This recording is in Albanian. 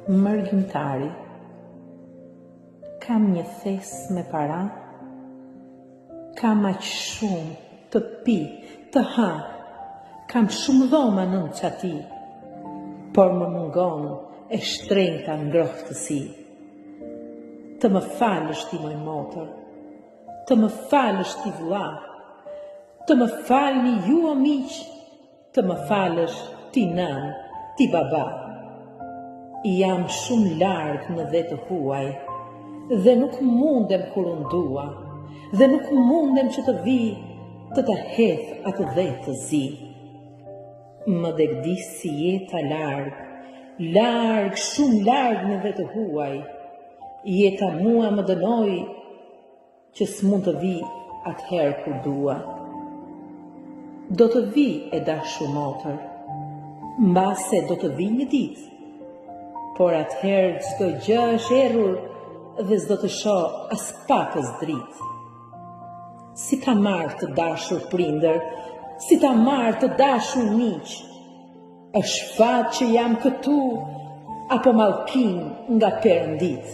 Mërgjimtari. Kam një thes me para, kam aq shumë të pi, të ha, kam shumë dhoma nën qati, por më mungon e shtrenjta ngrohtësi. Të më falësh ti moj motër, të më falësh ti vlla, të më falni ju o miq, të më falësh ti nën, ti baba. Jam shumë larg në vetë huaj, dhe nuk mundem kur unë dua, dhe nuk mundem që të vi, të të hedh atë dhe të zi. Më degdis si jeta larg, shumë larg në vetë huaj, jeta mua më dënoj, që s'mund të vi atëherë kur dua. Do të vi e dashur motër, mbase do të vi një ditë, por atëherë çdo gjë është errur dhe s'do të shoh as pakës dritë. Si ta marrë të dashur prindër, si ta marrë të dashur miq, është fat që jam këtu, apo mallkim nga Perëndit.